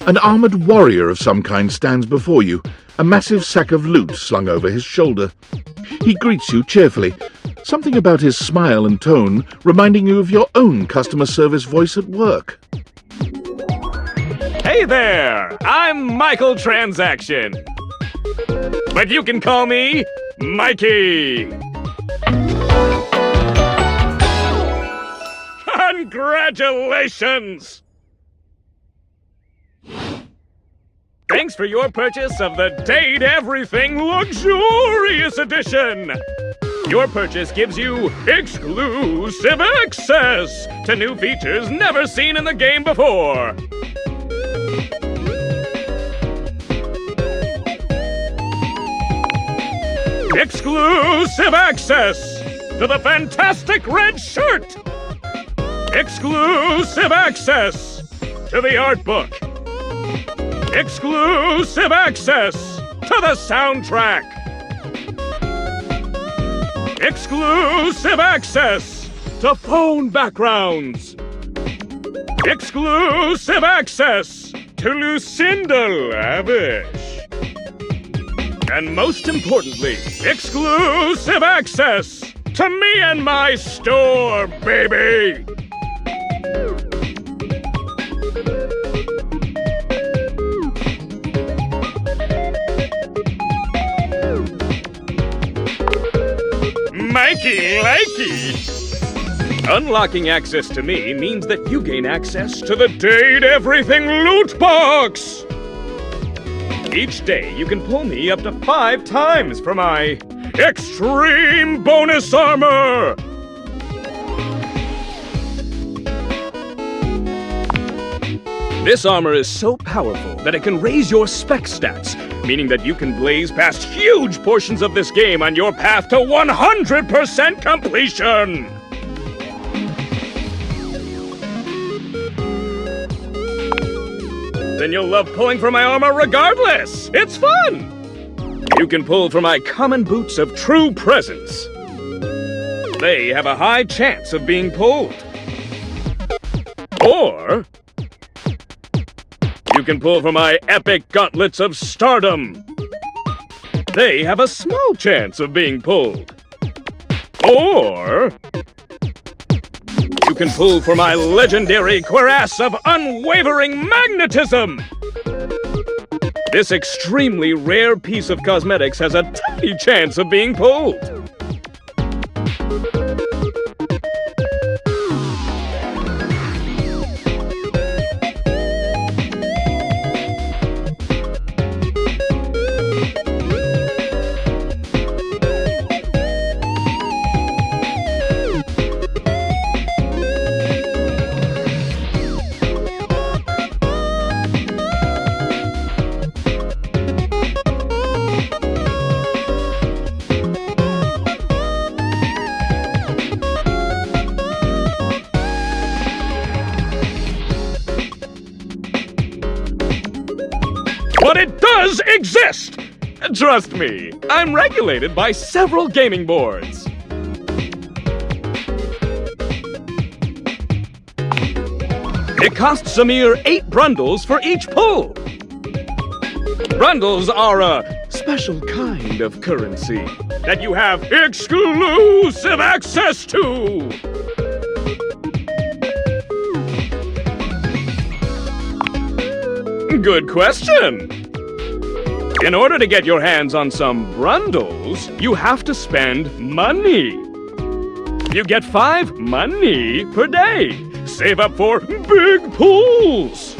An armoured warrior of some kind stands before you, a massive sack of loot slung over his shoulder. He greets you cheerfully, something about his smile and tone reminding you of your own customer service voice at work. Hey there! I'm Mikey Transaction. But you can call me Mikey! Congratulations! Thanks for your purchase of the Date Everything Luxurious Edition! Your purchase gives you exclusive access to new features never seen in the game before! Exclusive access to the fantastic red shirt! Exclusive access to the art book! Exclusive access to the soundtrack! Exclusive access to phone backgrounds! Exclusive access to Lucinda Lavish! And most importantly, exclusive access to me and my store, baby! Mikey likey! Unlocking access to me means that you gain access to the Date Everything loot box! Each day, you can pull me up to 5 times for my extreme bonus armor! This armor is so powerful that it can raise your spec stats, meaning that you can blaze past huge portions of this game on your path to 100% completion! Then you'll love pulling for my armor regardless! It's fun! You can pull for my common boots of true presence. They have a high chance of being pulled. Or you can pull for my epic gauntlets of stardom. They have a small chance of being pulled. Or you can pull for my legendary cuirass of unwavering magnetism. This extremely rare piece of cosmetics has a tiny chance of being pulled. But it does exist! Trust me, I'm regulated by several gaming boards. It costs a mere 8 brundles for each pull. Brundles are a special kind of currency that you have exclusive access to. Good question. In order to get your hands on some brundles, you have to spend money. You get 5 money per day. Save up for big pulls.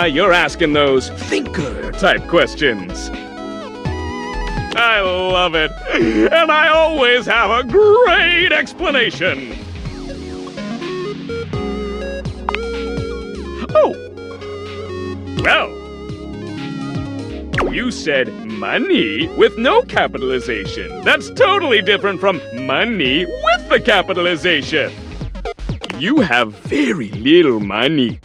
You're asking those thinker-type questions. I love it, and I always have a great explanation. Oh, well, you said money with no capitalization. That's totally different from money with the capitalization. You have very little money.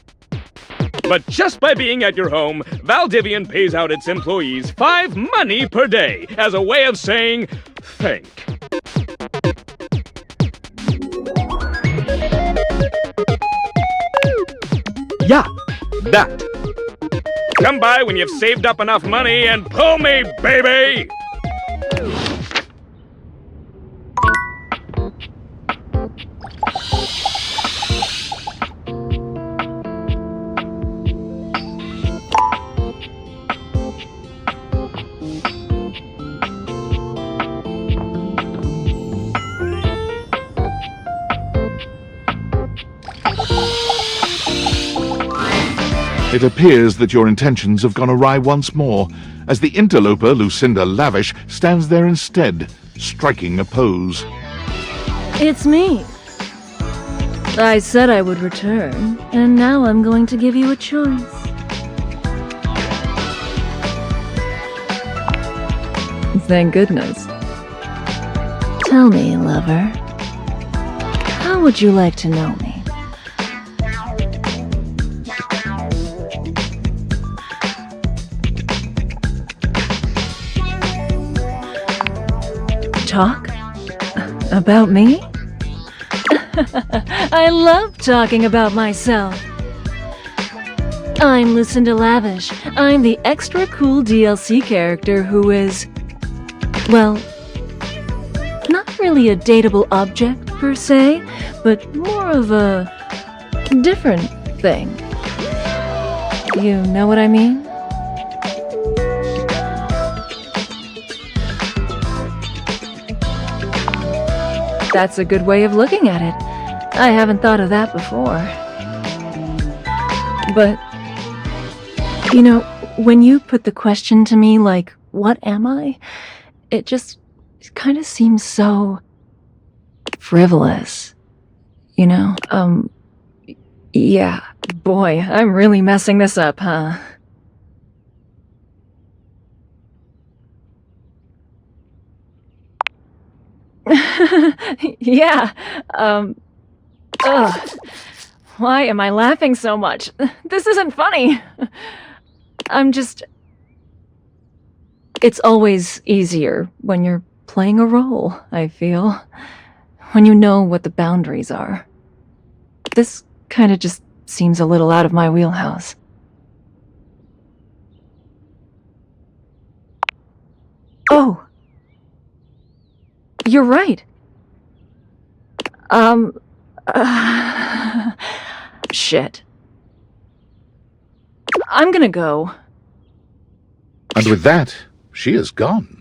But just by being at your home, Valdivian pays out its employees 5 money per day as a way of saying thank. Yeah, that. Come by when you've saved up enough money and pull me, baby! It appears that your intentions have gone awry once more, as the interloper Lucinda Lavish stands there instead, striking a pose. It's me. I said I would return, and now I'm going to give you a choice. Thank goodness. Tell me, lover, how would you like to know me? Talk? About me? I love talking about myself. I'm Lucinda Lavish. I'm the extra cool DLC character who is, well, not really a dateable object per se, but more of a different thing. You know what I mean? That's a good way of looking at it. I haven't thought of that before. But, you know, when you put the question to me like, what am I? It just kind of seems so frivolous. You know? Yeah. Boy, I'm really messing this up, huh? Yeah, ugh. Why am I laughing so much? This isn't funny. It's always easier when you're playing a role, I feel. When you know what the boundaries are. This kind of just seems a little out of my wheelhouse. Oh! You're right. Shit. I'm gonna go. And with that, she is gone.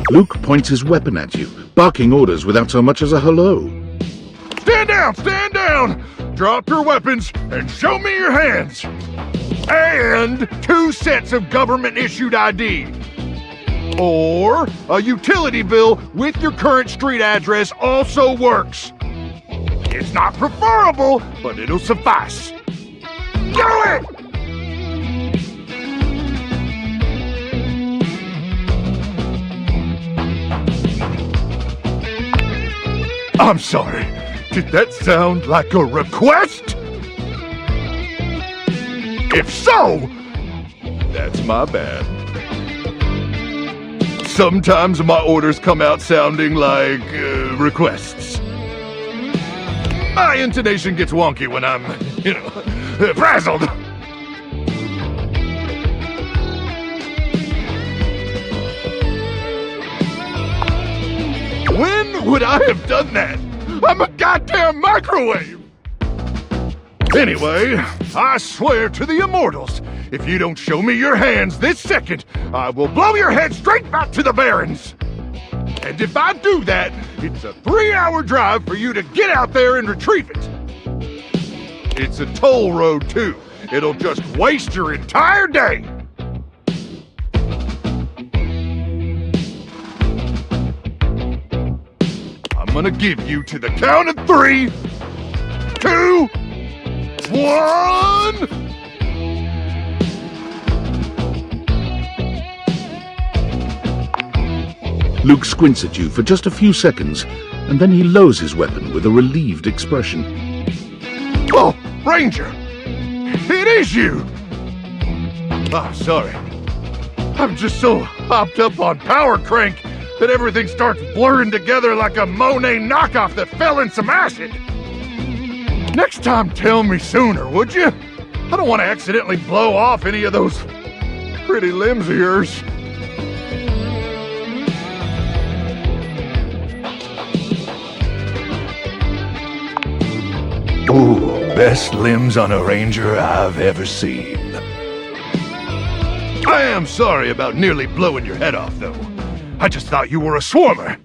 Luke points his weapon at you, barking orders without so much as a hello. Stand down! Stand down! Drop your weapons and show me your hands! And 2 sets of government-issued ID. Or a utility bill with your current street address also works. It's not preferable, but it'll suffice. Do it! I'm sorry. Did that sound like a request? If so, that's my bad. Sometimes my orders come out sounding like requests. My intonation gets wonky when I'm, frazzled. When would I have done that? I'm a goddamn microwave! Anyway, I swear to the immortals, if you don't show me your hands this second, I will blow your head straight back to the Barrens! And if I do that, it's a 3-hour drive for you to get out there and retrieve it. It's a toll road, too. It'll just waste your entire day. I'm gonna give you to the count of 3, 2, 1... Luke squints at you for just a few seconds, and then he lowers his weapon with a relieved expression. Oh, Ranger! It is you! Oh, sorry. I'm just so hopped up on Power Crank that everything starts blurring together like a Monet knockoff that fell in some acid. Next time, tell me sooner, would you? I don't want to accidentally blow off any of those pretty limbs of yours. Ooh, best limbs on a Ranger I've ever seen. I am sorry about nearly blowing your head off, though. I just thought you were a swarmer.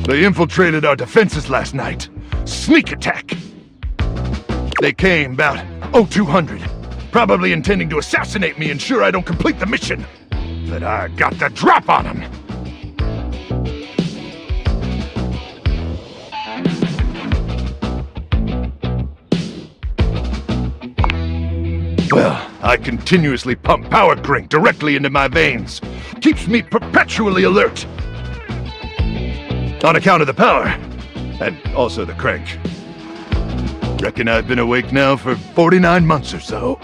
They infiltrated our defenses last night. Sneak attack. They came about 0200, probably intending to assassinate me and ensure I don't complete the mission. But I got the drop on them. Well, I continuously pump Power Crank directly into my veins. Keeps me perpetually alert. On account of the power, and also the crank. Reckon I've been awake now for 49 months or so.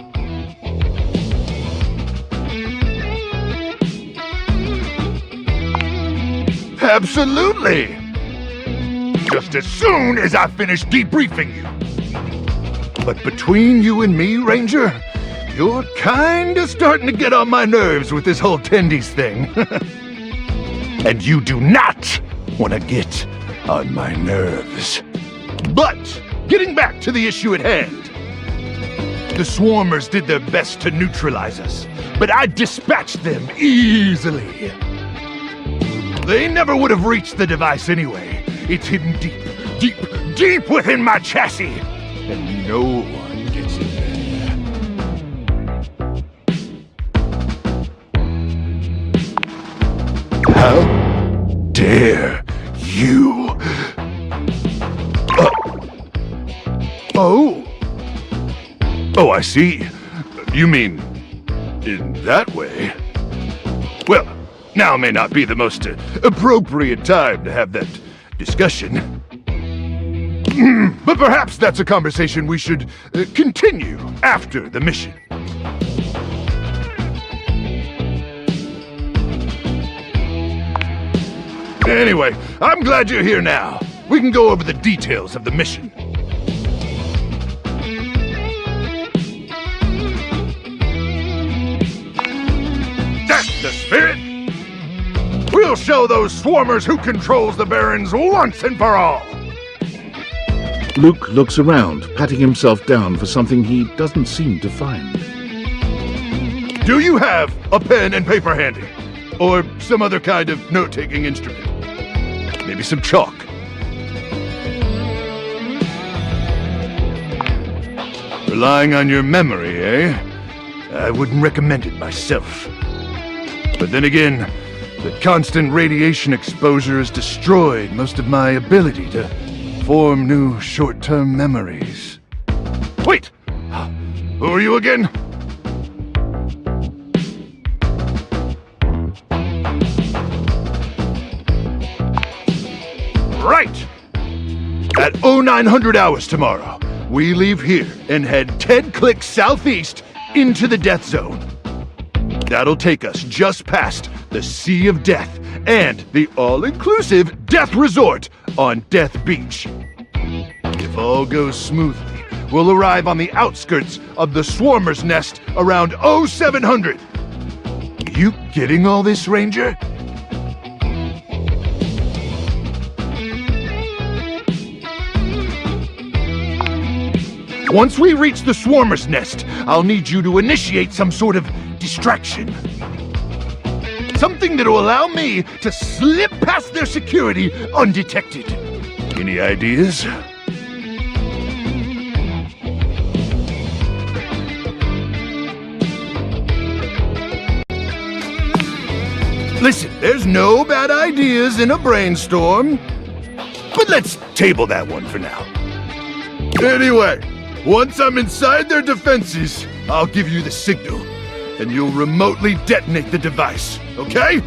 Absolutely! Just as soon as I finish debriefing you. But between you and me, Ranger, you're kinda starting to get on my nerves with this whole tendies thing. And you do not want to get on my nerves. But, getting back to the issue at hand. The swarmers did their best to neutralize us, but I dispatched them easily. They never would have reached the device anyway. It's hidden deep within my chassis. And no one gets in there. How dare you? Oh, I see. You mean in that way? Well, now may not be the most appropriate time to have that discussion. But perhaps that's a conversation we should continue after the mission. Anyway, I'm glad you're here now. We can go over the details of the mission. That's the spirit! We'll show those swarmers who controls the Barrens once and for all! Luke looks around, patting himself down for something he doesn't seem to find. Do you have a pen and paper handy? Or some other kind of note-taking instrument? Maybe some chalk. Relying on your memory, eh? I wouldn't recommend it myself. But then again, the constant radiation exposure has destroyed most of my ability to form new short-term memories. Wait! Who are you again? Right! At 0900 hours tomorrow, we leave here and head 10 clicks southeast into the death zone. That'll take us just past the Sea of Death and the all-inclusive Death Resort on Death Beach. If all goes smoothly, we'll arrive on the outskirts of the Swarmer's Nest around 0700. You getting all this, Ranger? Once we reach the swarmer's nest, I'll need you to initiate some sort of distraction. Something that'll allow me to slip past their security undetected. Any ideas? Listen, there's no bad ideas in a brainstorm, but let's table that one for now. Anyway, once I'm inside their defenses, I'll give you the signal, and you'll remotely detonate the device, okay?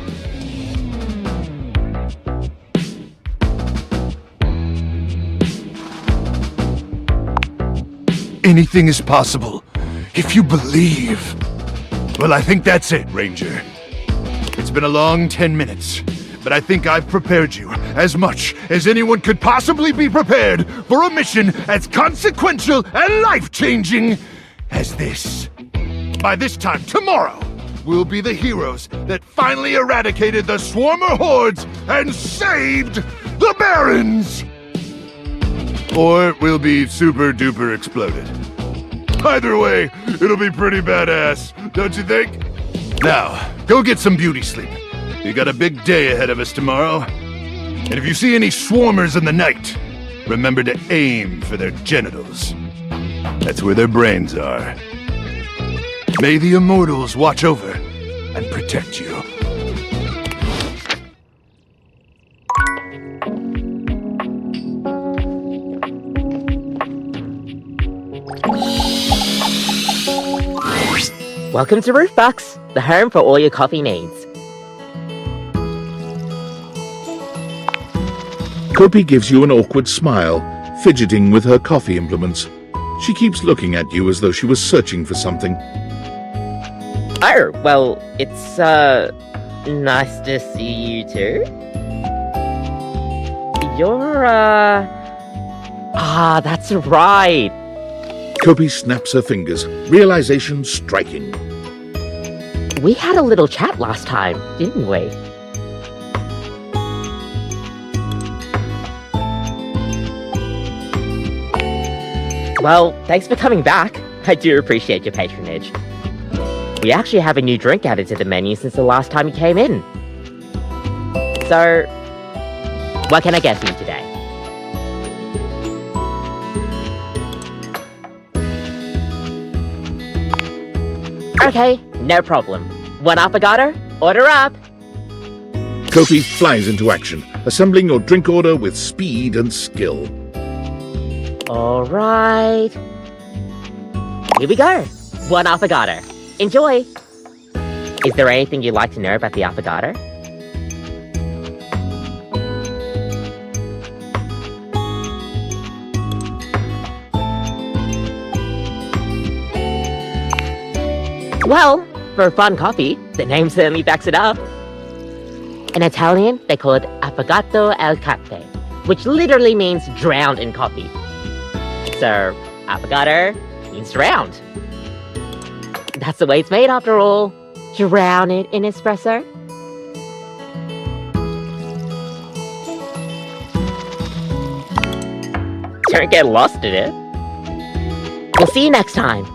Anything is possible if you believe. Well, I think that's it, Ranger. It's been a long 10 minutes, but I think I've prepared you as much as anyone could possibly be prepared for a mission as consequential and life-changing as this. By this time tomorrow, we'll be the heroes that finally eradicated the Swarmer hordes and saved the Barons! Or we'll be super-duper exploded. Either way, it'll be pretty badass, don't you think? Now, go get some beauty sleep. We got a big day ahead of us tomorrow. And if you see any swarmers in the night, remember to aim for their genitals. That's where their brains are. May the immortals watch over and protect you. Welcome to Roofbox, the home for all your coffee needs. Kopi gives you an awkward smile, fidgeting with her coffee implements. She keeps looking at you as though she was searching for something. Oh, well, it's, nice to see you too. You're, that's right. Kopi snaps her fingers, realization striking. We had a little chat last time, didn't we? Well, thanks for coming back. I do appreciate your patronage. We actually have a new drink added to the menu since the last time you came in. So, what can I get for you today? Okay, no problem. One affogato? Order up! Kopi flies into action, assembling your drink order with speed and skill. Alright. Here we go. One affogato. Enjoy! Is there anything you'd like to know about the affogato? Well, for a fun coffee, the name certainly backs it up. In Italian, they call it affogato al caffè, which literally means drowned in coffee. So, affogato means drowned. That's the way it's made after all. Drown it in espresso. Don't get lost in it. We'll see you next time.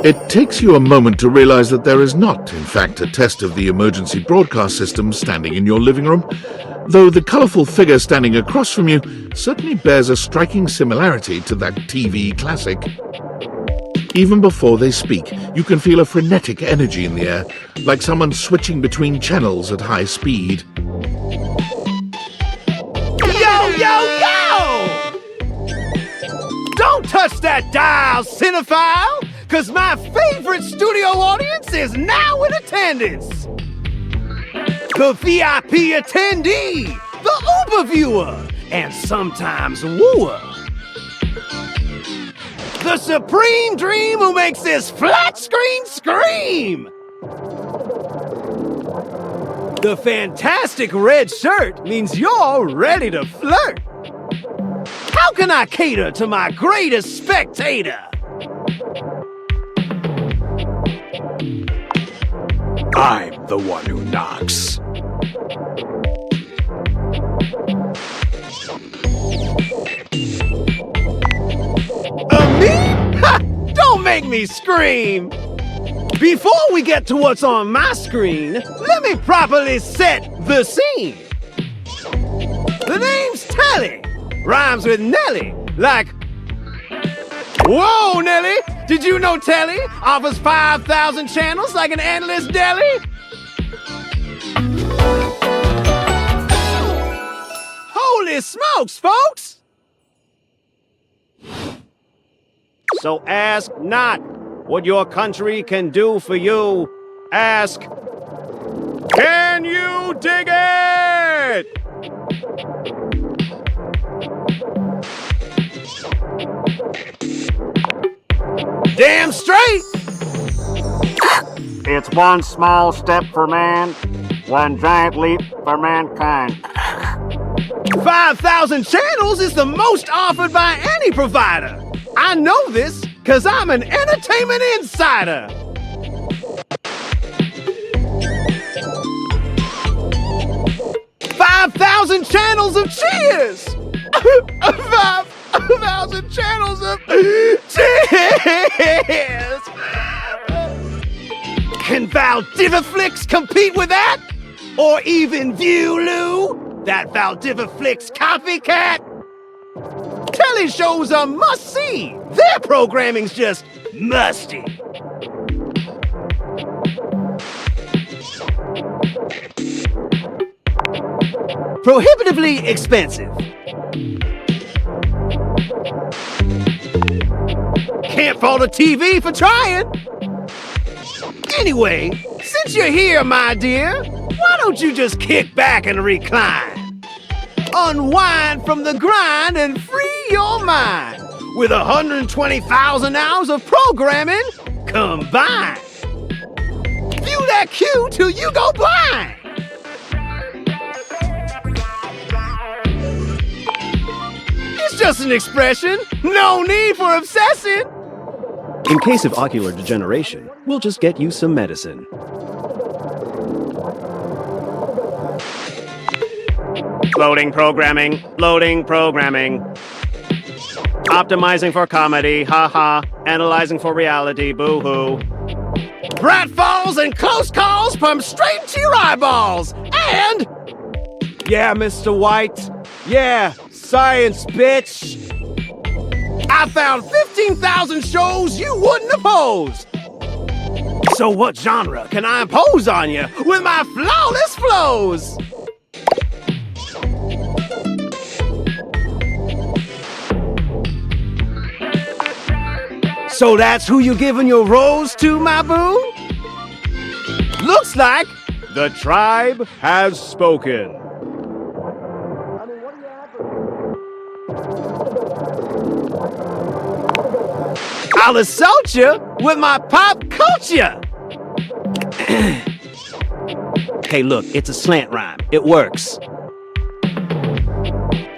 It takes you a moment to realize that there is not, in fact, a test of the emergency broadcast system standing in your living room, though the colourful figure standing across from you certainly bears a striking similarity to that TV classic. Even before they speak, you can feel a frenetic energy in the air, like someone switching between channels at high speed. Yo, yo, yo! Don't touch that dial, cinephile! Cause my favorite studio audience is now in attendance! The VIP attendee, the Uber viewer, and sometimes wooer. The supreme dream who makes this flat screen scream! The fantastic red shirt means you're ready to flirt. How can I cater to my greatest spectator? I'm the one who knocks. Me? Ha! Don't make me scream! Before we get to what's on my screen, let me properly set the scene. The name's Telly. Rhymes with Nelly, like... Whoa, Nelly! Did you know Telly offers 5,000 channels like an endless deli? Holy smokes, folks! So ask not what your country can do for you. Ask, can you dig it? Damn straight! It's one small step for man, one giant leap for mankind. 5,000 channels is the most offered by any provider. I know this because I'm an entertainment insider. $5,000 channels of cheers! 5,000 channels of cheers! Can Valdiviflix compete with that? Or even Viewloo, that Valdiviflix copycat? Telly shows are must-see. Their programming's just musty. Prohibitively expensive. Can't fault a TV for trying. Anyway, since you're here, my dear, why don't you just kick back and recline? Unwind from the grind and free your mind with 120,000 hours of programming combined. View that cue till you go blind. It's just an expression. No need for obsessing. In case of ocular degeneration, we'll just get you some medicine. Loading programming, loading programming. Optimizing for comedy, haha. Analyzing for reality, boo-hoo. Pratfalls and close calls pump straight to your eyeballs. And... yeah, Mr. White. Yeah, science, bitch. I found 15,000 shows you wouldn't oppose. So what genre can I impose on you with my flawless flows? So that's who you giving your rose to, my boo? Looks like the tribe has spoken. I'll assault you with my pop culture. Hey, look, it's a slant rhyme. It works.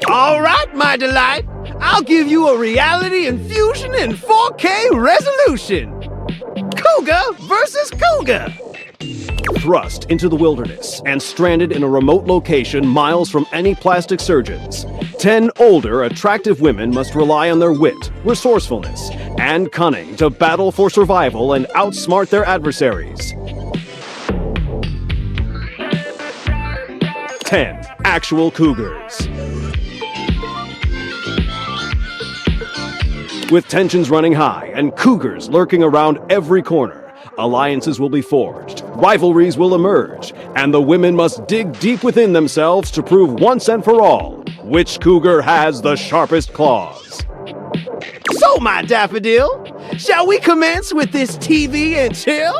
All right, my delight. I'll give you a reality infusion in 4K resolution. Cougar versus Cougar. Thrust into the wilderness and stranded in a remote location miles from any plastic surgeons, 10 older, attractive women must rely on their wit, resourcefulness, and cunning to battle for survival and outsmart their adversaries. 10 actual cougars. With tensions running high and cougars lurking around every corner, alliances will be forged, rivalries will emerge, and the women must dig deep within themselves to prove once and for all which cougar has the sharpest claws. So, my daffodil, shall we commence with this TV and chill?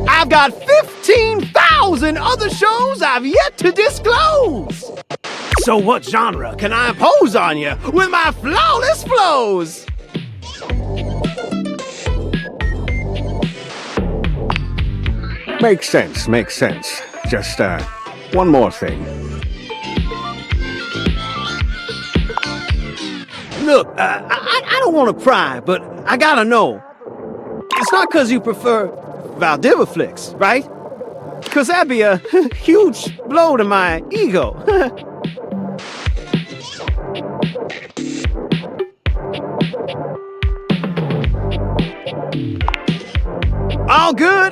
I've got 15,000 roles in other shows I've yet to disclose. So what genre can I impose on you with my flawless flows? Makes sense. Just, one more thing. Look, I don't want to pry, but I gotta know. It's not because you prefer Valdiva flicks, right? Because that'd be a huge blow to my ego.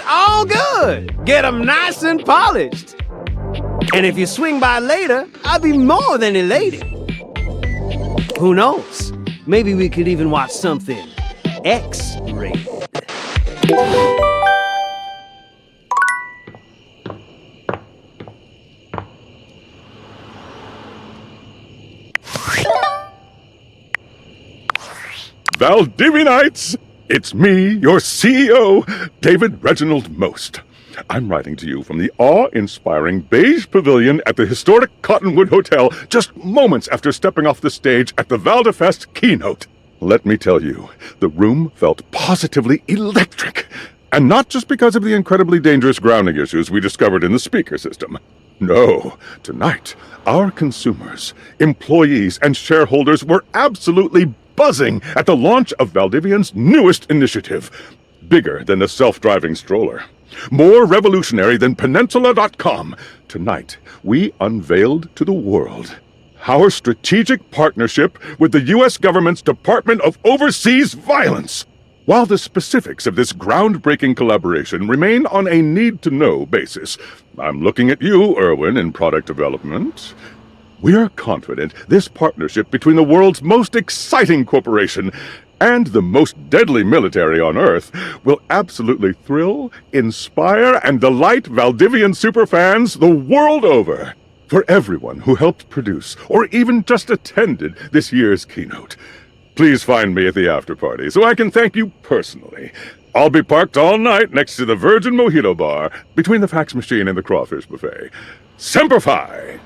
All good. Get 'em nice and polished. And if you swing by later, I'll be more than elated. Who knows? Maybe we could even watch something X-rated. Valdivianites! It's me, your CEO, David Reginald Most. I'm writing to you from the awe-inspiring beige pavilion at the historic Cottonwood Hotel just moments after stepping off the stage at the Valdefest keynote. Let me tell you, the room felt positively electric. And not just because of the incredibly dangerous grounding issues we discovered in the speaker system. No, tonight, our consumers, employees, and shareholders were absolutely buzzing at the launch of Valdivian's newest initiative. Bigger than the self-driving stroller. More revolutionary than Peninsula.com. Tonight, we unveiled to the world our strategic partnership with the U.S. government's Department of Overseas Violence. While the specifics of this groundbreaking collaboration remain on a need-to-know basis, I'm looking at you, Erwin, in product development. We are confident this partnership between the world's most exciting corporation and the most deadly military on Earth will absolutely thrill, inspire, and delight Valdivian superfans the world over. For everyone who helped produce or even just attended this year's keynote, please find me at the after-party so I can thank you personally. I'll be parked all night next to the Virgin Mojito Bar between the fax machine and the crawfish buffet. Semper Fi!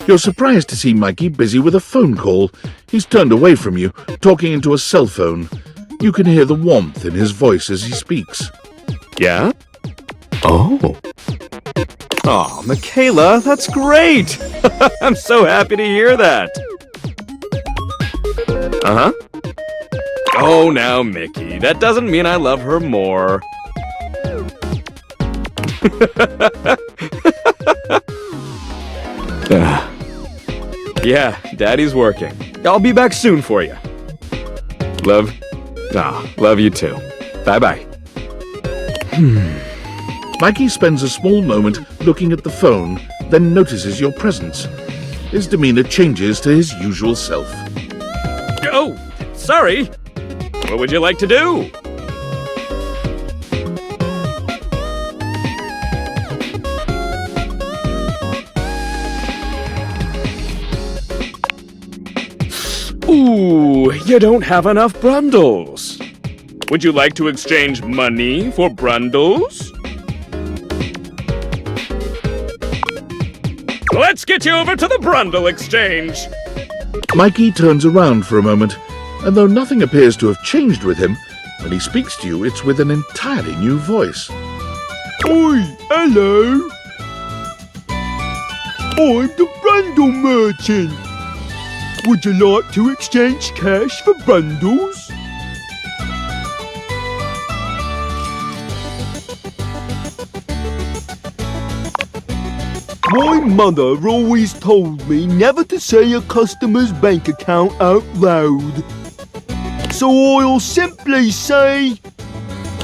You're surprised to see Mikey busy with a phone call. He's turned away from you, talking into a cell phone. You can hear the warmth in his voice as he speaks. Yeah? Oh. Oh, Michaela, that's great! I'm so happy to hear that. Uh-huh. Oh, now, Mickey, that doesn't mean I love her more. Yeah, Daddy's working. I'll be back soon for you. Love, Love you too. Bye-bye. Mikey spends a small moment looking at the phone, then notices your presence. His demeanor changes to his usual self. Oh, sorry. What would you like to do? Ooh, you don't have enough brundles. Would you like to exchange money for brundles? Let's get you over to the Brundle Exchange! Mikey turns around for a moment, and though nothing appears to have changed with him, when he speaks to you, it's with an entirely new voice. Oi, hello. I'm the Brundle Merchant. Would you like to exchange cash for bundles? My mother always told me never to say a customer's bank account out loud. So I'll simply say,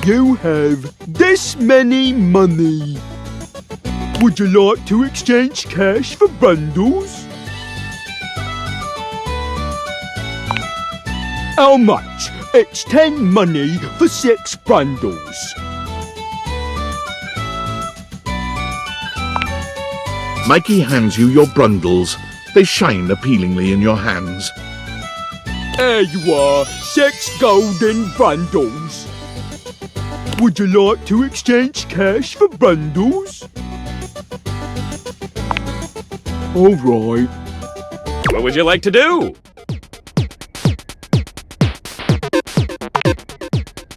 you have this many money. Would you like to exchange cash for bundles? How much? It's 10 money for 6 bundles. Mikey hands you your brundles. They shine appealingly in your hands. There you are, 6 golden bundles. Would you like to exchange cash for bundles? All right. What would you like to do?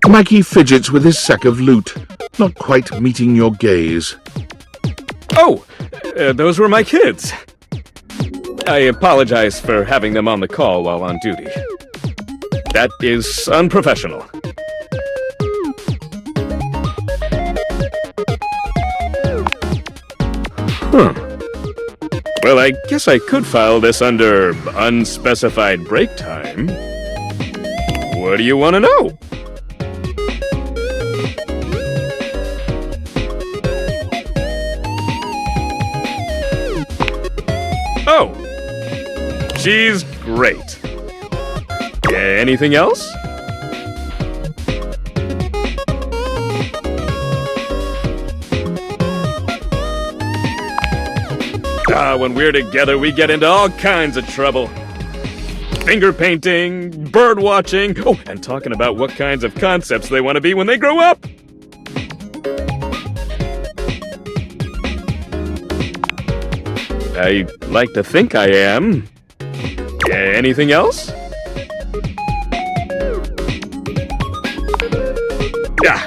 Mikey fidgets with his sack of loot, not quite meeting your gaze. Oh, those were my kids. I apologize for having them on the call while on duty. That is unprofessional. Well, I guess I could file this under unspecified break time. What do you want to know? Oh, she's great. Anything else? When we're together, we get into all kinds of trouble. Finger painting, bird watching, oh, and talking about what kinds of concepts they want to be when they grow up. I like to think I am. Anything else?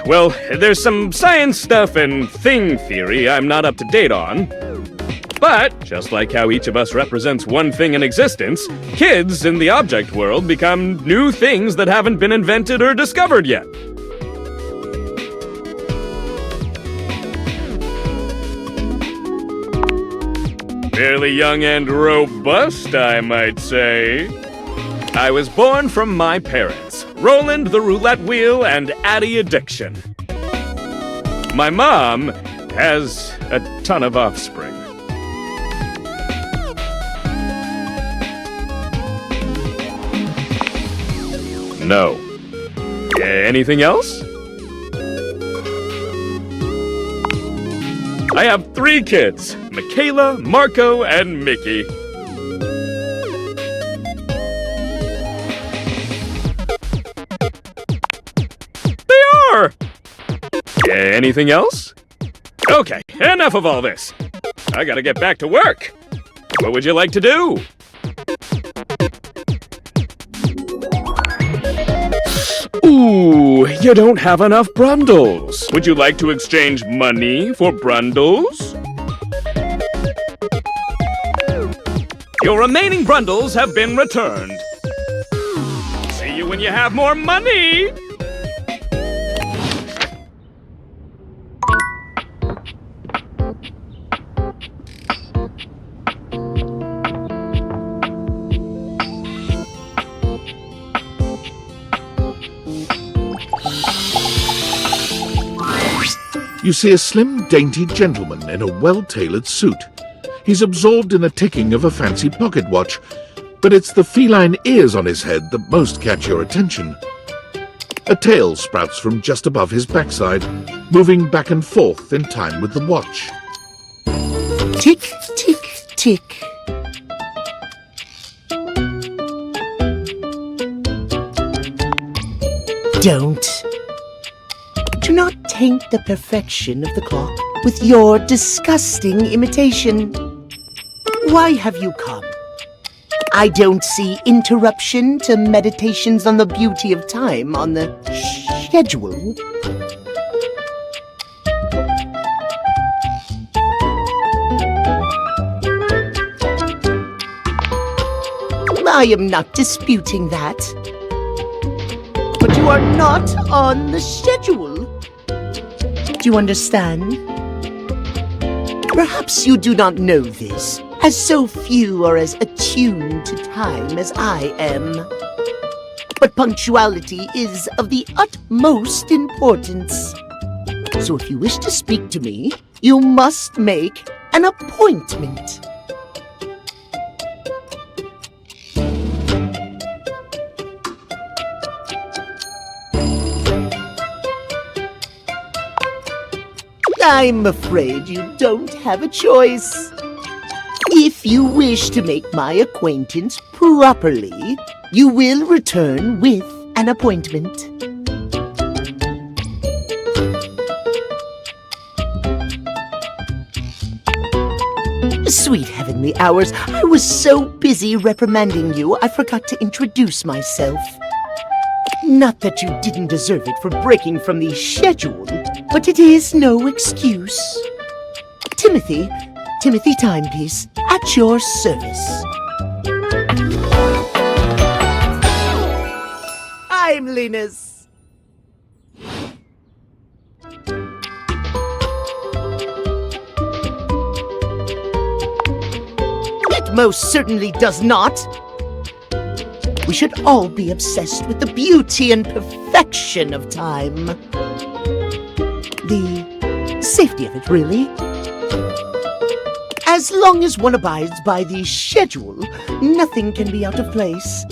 Well, there's some science stuff and thing theory I'm not up to date on. But, just like how each of us represents one thing in existence, kids in the object world become new things that haven't been invented or discovered yet. Fairly young and robust, I might say. I was born from my parents, Roland the Roulette Wheel and Addie Addiction. My mom has a ton of offspring. No. Anything else? I have 3 kids, Michaela, Marco, and Mickey. They are! Anything else? Okay, enough of all this. I gotta get back to work. What would you like to do? Ooh, you don't have enough brundles. Would you like to exchange money for brundles? Your remaining brundles have been returned. See you when you have more money! You see a slim, dainty gentleman in a well-tailored suit. He's absorbed in the ticking of a fancy pocket watch, but it's the feline ears on his head that most catch your attention. A tail sprouts from just above his backside, moving back and forth in time with the watch. Tick, tick, tick. Do not taint the perfection of the clock with your disgusting imitation. Why have you come? I don't see interruption to meditations on the beauty of time on the schedule. I am not disputing that. But you are not on the schedule. Do you understand? Perhaps you do not know this, as so few are as attuned to time as I am. But punctuality is of the utmost importance. So if you wish to speak to me, you must make an appointment. I'm afraid you don't have a choice. If you wish to make my acquaintance properly, you will return with an appointment. Sweet heavenly hours, I was so busy reprimanding you, I forgot to introduce myself. Not that you didn't deserve it for breaking from the schedule, but it is no excuse. Timothy Timepiece, at your service. Timeliness. It most certainly does not. We should all be obsessed with the beauty and perfection of time. The safety of it, really. As long as one abides by the schedule, nothing can be out of place.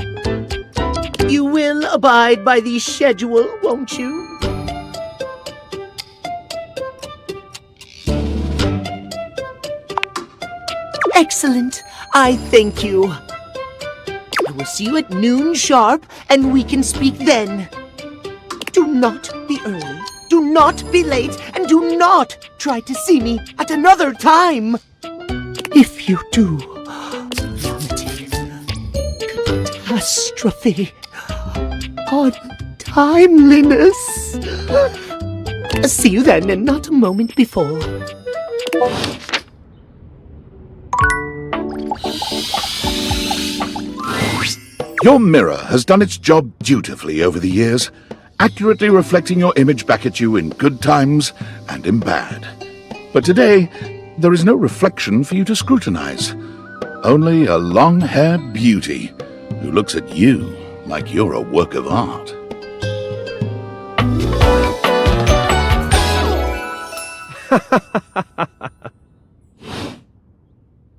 You will abide by the schedule, won't you? Excellent. I thank you. I will see you at noon sharp, and we can speak then. Do not be early, do not be late, and do not try to see me at another time. If you do, catastrophe, untimeliness. See you then, and not a moment before. Your mirror has done its job dutifully over the years, accurately reflecting your image back at you in good times and in bad. But today, there is no reflection for you to scrutinize. Only a long-haired beauty who looks at you like you're a work of art.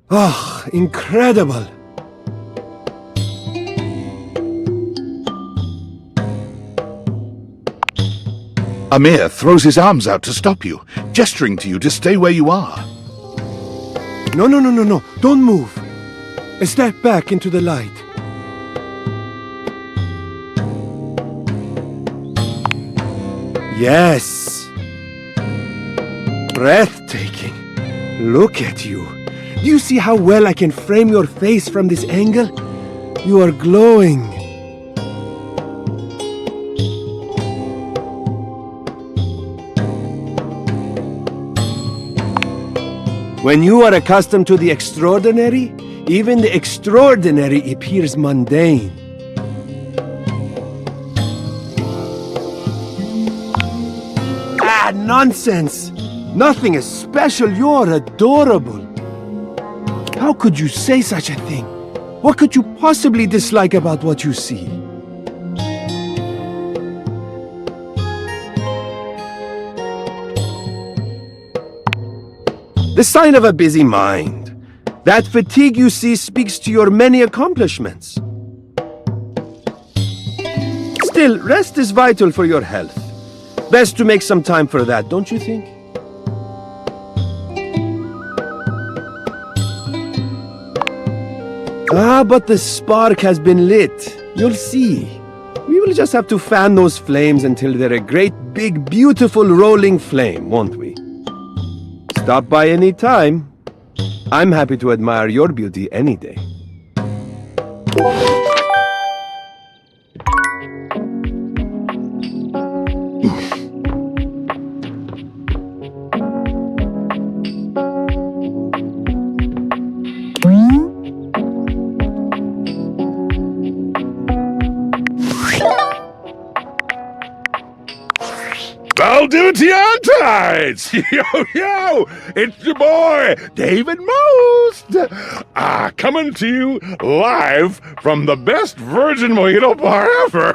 Oh, incredible! Amir throws his arms out to stop you, gesturing to you to stay where you are. No, don't move. Step back into the light. Yes. Breathtaking. Look at you. Do you see how well I can frame your face from this angle? You are glowing. When you are accustomed to the extraordinary, even the extraordinary appears mundane. Ah, nonsense! Nothing is special, you're adorable. How could you say such a thing? What could you possibly dislike about what you see? The sign of a busy mind. That fatigue you see speaks to your many accomplishments. Still, rest is vital for your health. Best to make some time for that, don't you think? Ah, but the spark has been lit. You'll see. We will just have to fan those flames until they're a great, big, beautiful rolling flame, won't we? Stop by any time. I'm happy to admire your beauty any day. Valdutiantites! Yo, it's your boy, David Most! Coming to you live from the best virgin mojito bar ever!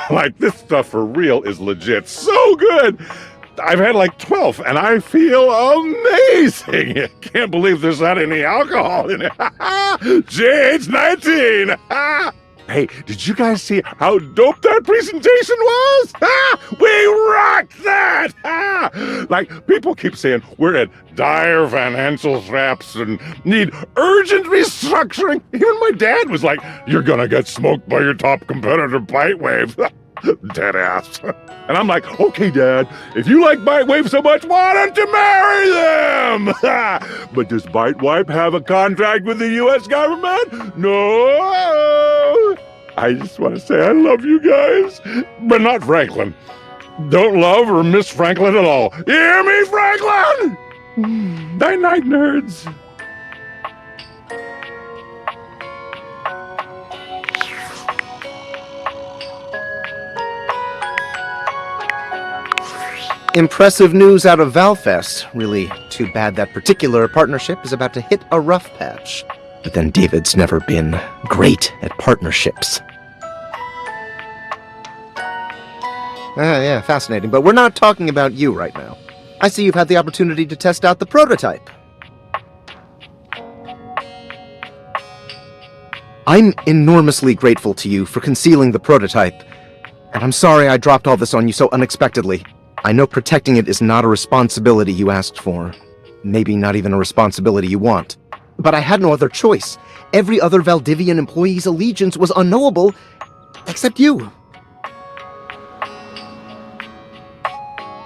Like, this stuff for real is legit so good! I've had like 12, and I feel amazing! Can't believe there's not any alcohol in it! JH19! Hey, did you guys see how dope that presentation was? We rocked that! Like, people keep saying we're at dire financial straps and need urgent restructuring. Even my dad was like, you're gonna get smoked by your top competitor, Bitewave. Dead ass. And I'm like, okay, Dad, if you like Bitewave so much, why don't you marry them? But does Bitewave have a contract with the U.S. government? No. I just want to say I love you guys, but not Franklin. Don't love or miss Franklin at all. You hear me, Franklin? Night-night, nerds. Impressive news out of Valfest. Really too bad that particular partnership is about to hit a rough patch. But then David's never been great at partnerships. Yeah, fascinating. But we're not talking about you right now. I see you've had the opportunity to test out the prototype. I'm enormously grateful to you for concealing the prototype. And I'm sorry I dropped all this on you so unexpectedly. I know protecting it is not a responsibility you asked for. Maybe not even a responsibility you want. But I had no other choice. Every other Valdivian employee's allegiance was unknowable, except you.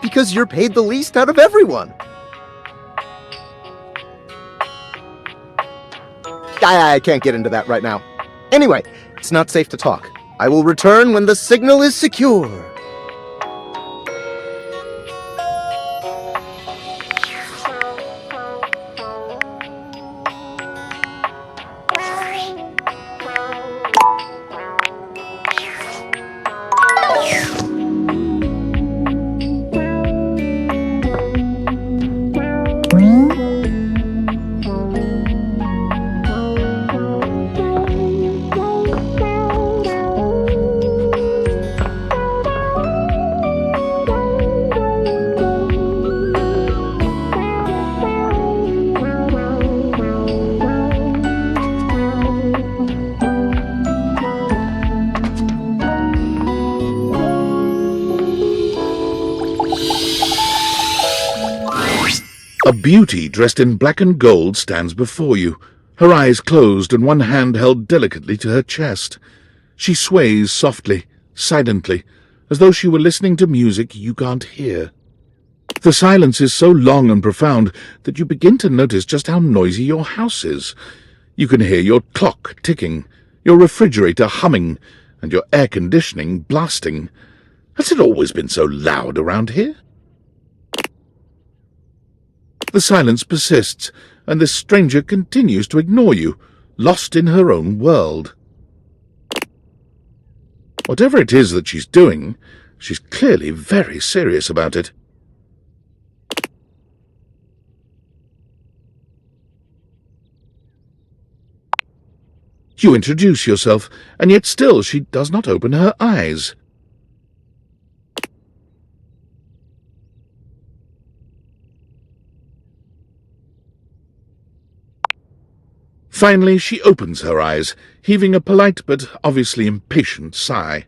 Because you're paid the least out of everyone. I can't get into that right now. Anyway, it's not safe to talk. I will return when the signal is secure. A beauty dressed in black and gold stands before you, her eyes closed and one hand held delicately to her chest. She sways softly, silently, as though she were listening to music you can't hear. The silence is so long and profound that you begin to notice just how noisy your house is. You can hear your clock ticking, your refrigerator humming, and your air conditioning blasting. Has it always been so loud around here? The silence persists, and this stranger continues to ignore you, lost in her own world. Whatever it is that she's doing, she's clearly very serious about it. You introduce yourself, and yet still she does not open her eyes. Finally, she opens her eyes, heaving a polite but obviously impatient sigh.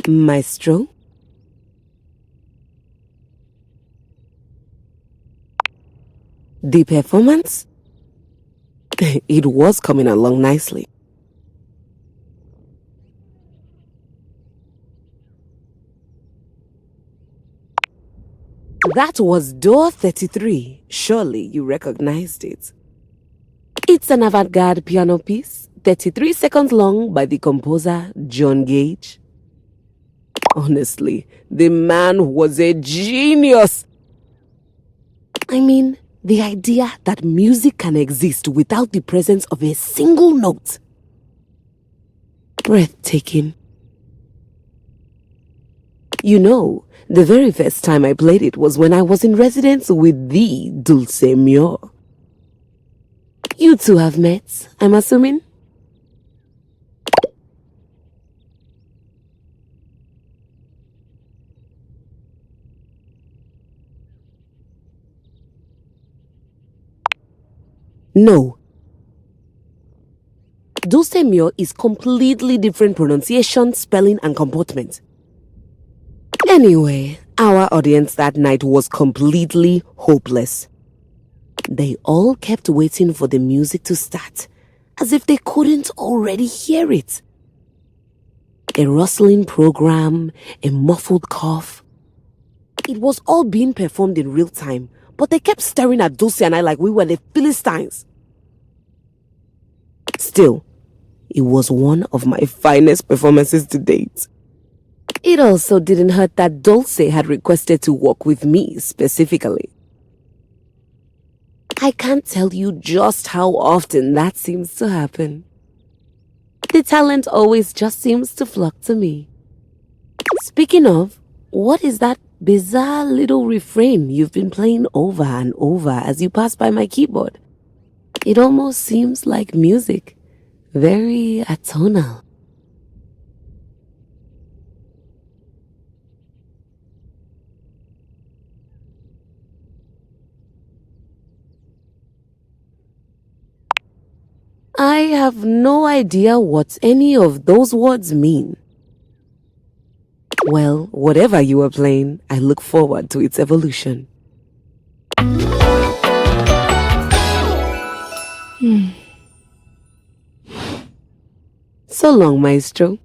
Maestro? The performance? It was coming along nicely. That was door 33. Surely you recognized it. It's an avant-garde piano piece, 33 seconds long, by the composer John Gage. Honestly, the man was a genius. I mean, the idea that music can exist without the presence of a single note. Breathtaking. You know, the very first time I played it was when I was in residence with the Dulce Mio. You two have met, I'm assuming? No. Dulce Mio is completely different pronunciation, spelling, and comportment. Anyway, our audience that night was completely hopeless. They all kept waiting for the music to start, as if they couldn't already hear it. A rustling program, a muffled cough. It was all being performed in real time, but they kept staring at Dulce and I like we were the Philistines. Still, it was one of my finest performances to date. It also didn't hurt that Dulce had requested to work with me specifically. I can't tell you just how often that seems to happen. The talent always just seems to flock to me. Speaking of, what is that bizarre little refrain you've been playing over and over as you pass by my keyboard? It almost seems like music. Very atonal. I have no idea what any of those words mean. Well, whatever you were playing, I look forward to its evolution. So long, Maestro.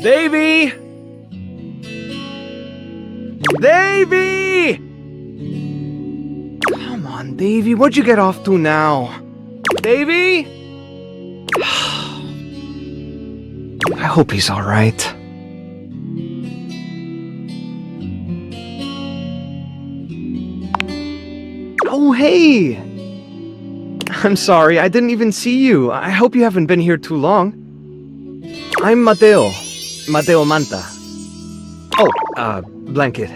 Davy! Davy! Come on, Davy, what'd you get off to now? Davy? I hope he's alright. Oh, hey! I'm sorry, I didn't even see you. I hope you haven't been here too long. I'm Mateo Manta. Oh, blanket.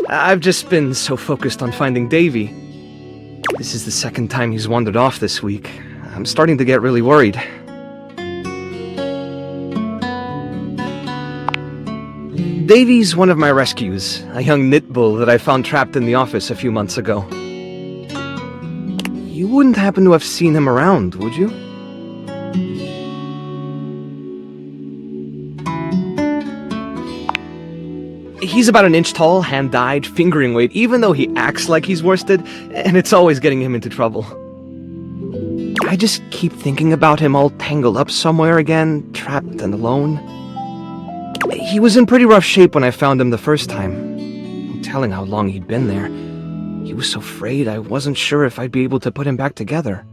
I've just been so focused on finding Davy. This is the second time he's wandered off this week. I'm starting to get really worried. Davy's one of my rescues, a young knit bull that I found trapped in the office a few months ago. You wouldn't happen to have seen him around, would you? He's about an inch tall, hand-dyed, fingering weight, even though he acts like he's worsted, and it's always getting him into trouble. I just keep thinking about him all tangled up somewhere again, trapped and alone. He was in pretty rough shape when I found him the first time. No telling how long he'd been there. He was so frayed I wasn't sure if I'd be able to put him back together.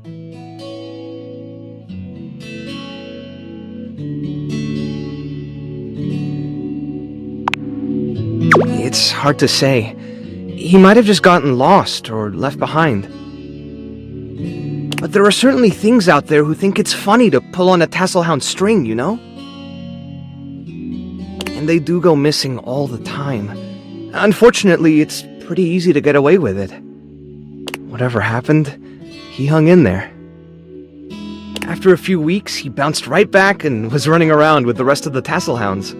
It's hard to say. He might have just gotten lost or left behind. But there are certainly things out there who think it's funny to pull on a tasselhound string, you know? And they do go missing all the time. Unfortunately, it's pretty easy to get away with it. Whatever happened, he hung in there. After a few weeks, he bounced right back and was running around with the rest of the tasselhounds.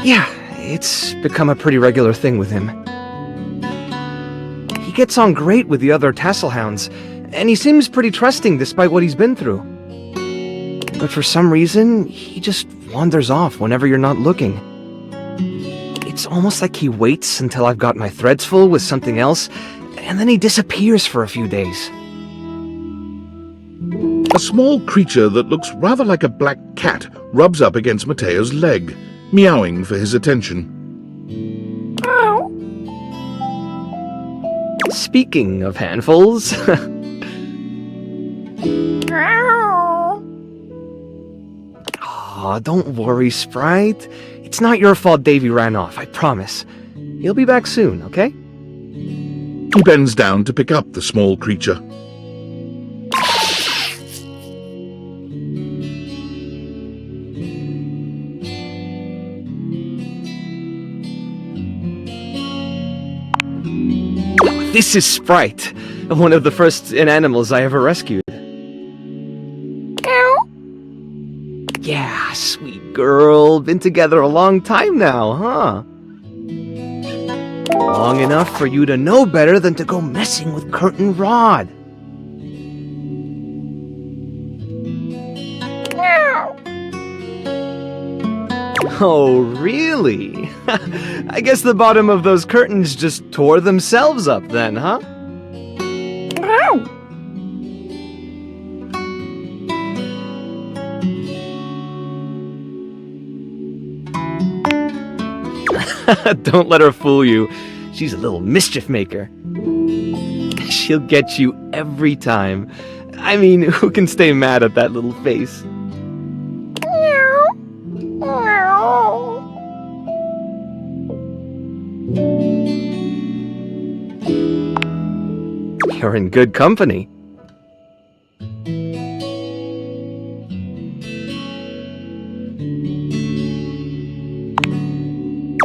Yeah, it's become a pretty regular thing with him. He gets on great with the other tasselhounds, and he seems pretty trusting despite what he's been through. But for some reason, he just wanders off whenever you're not looking. It's almost like he waits until I've got my threads full with something else, and then he disappears for a few days. A small creature that looks rather like a black cat rubs up against Mateo's leg, meowing for his attention. Speaking of handfuls... Aw, don't worry, Sprite. It's not your fault Davy ran off, I promise. He'll be back soon, okay? He bends down to pick up the small creature. This is Sprite, one of the first animals I ever rescued. Yeah, sweet girl. Been together a long time now, huh? Long enough for you to know better than to go messing with Curtin Rod. Oh, really? I guess the bottom of those curtains just tore themselves up then, huh? Don't let her fool you. She's a little mischief maker. She'll get you every time. I mean, who can stay mad at that little face? You're in good company.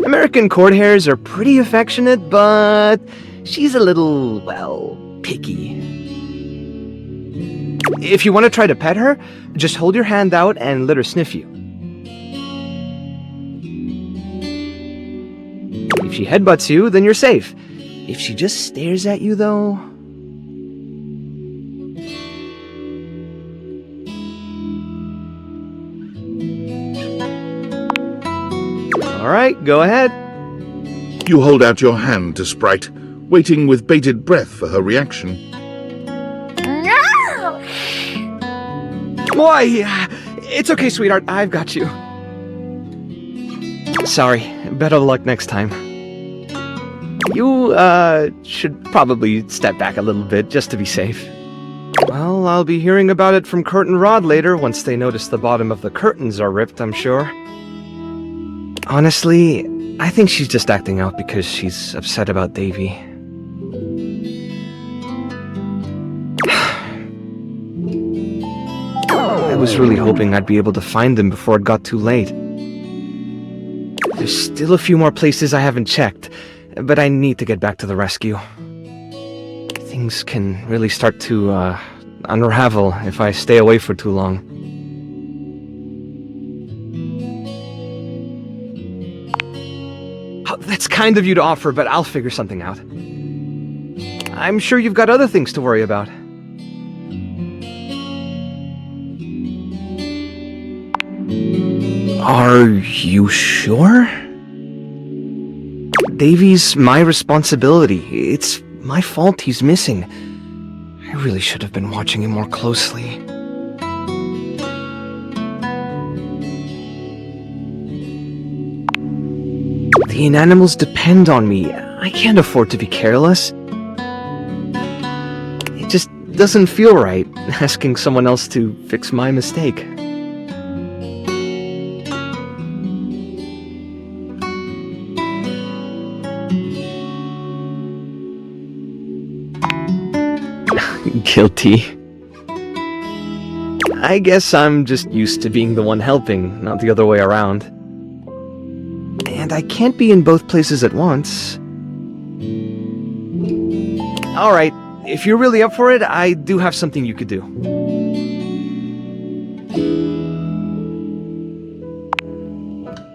American court hares are pretty affectionate, but she's a little, well, picky. If you want to try to pet her, just hold your hand out and let her sniff you. If she headbutts you, then you're safe. If she just stares at you, though... Alright, go ahead. You hold out your hand to Sprite, waiting with bated breath for her reaction. Why? It's okay, sweetheart. I've got you. Sorry. Better luck next time. You, should probably step back a little bit just to be safe. Well, I'll be hearing about it from Curtin Rod later once they notice the bottom of the curtains are ripped, I'm sure. Honestly, I think she's just acting out because she's upset about Davy. I was really hoping I'd be able to find them before it got too late. There's still a few more places I haven't checked, but I need to get back to the rescue. Things can really start to, unravel if I stay away for too long. Oh, that's kind of you to offer, but I'll figure something out. I'm sure you've got other things to worry about. Are you sure? Davy's my responsibility. It's my fault he's missing. I really should have been watching him more closely. The inanimals depend on me. I can't afford to be careless. It just doesn't feel right asking someone else to fix my mistake. Guilty. I guess I'm just used to being the one helping, not the other way around. And I can't be in both places at once. Alright, if you're really up for it, I do have something you could do.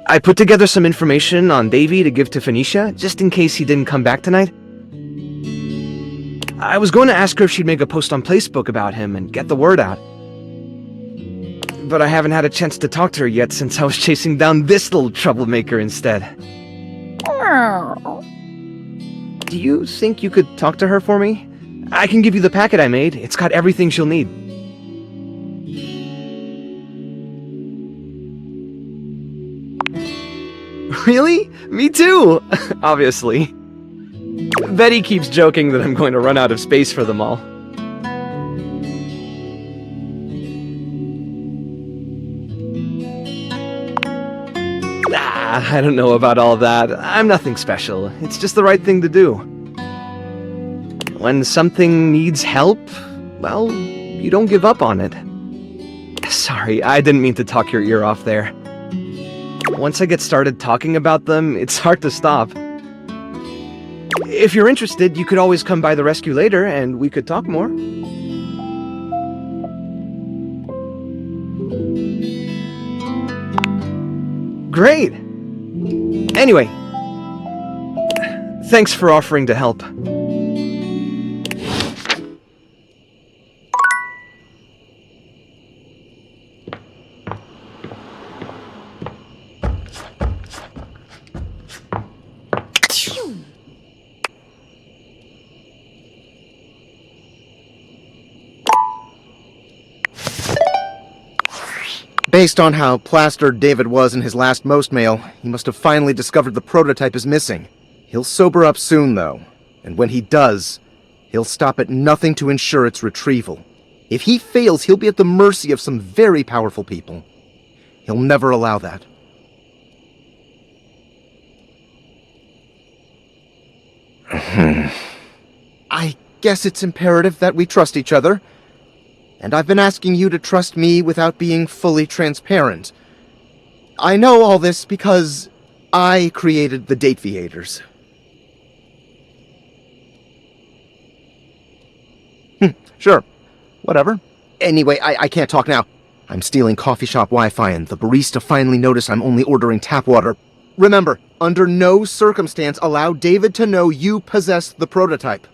I put together some information on Davy to give to Phoenicia, just in case he didn't come back tonight. I was going to ask her if she'd make a post on Facebook about him and get the word out. But I haven't had a chance to talk to her yet since I was chasing down this little troublemaker instead. Do you think you could talk to her for me? I can give you the packet I made. It's got everything she'll need. Really? Me too! Obviously. Betty keeps joking that I'm going to run out of space for them all. I don't know about all that. I'm nothing special. It's just the right thing to do. When something needs help, well, you don't give up on it. Sorry, I didn't mean to talk your ear off there. Once I get started talking about them, it's hard to stop. If you're interested, you could always come by the rescue later, and we could talk more. Great! Anyway, thanks for offering to help. Based on how plastered David was in his last most mail, he must have finally discovered the prototype is missing. He'll sober up soon, though, and when he does, he'll stop at nothing to ensure its retrieval. If he fails, he'll be at the mercy of some very powerful people. He'll never allow that. I guess it's imperative that we trust each other. And I've been asking you to trust me without being fully transparent. I know all this because I created the Dateviators. Sure. Whatever. Anyway, I can't talk now. I'm stealing coffee shop Wi-Fi and the barista finally noticed I'm only ordering tap water. Remember, under no circumstance allow David to know you possess the prototype.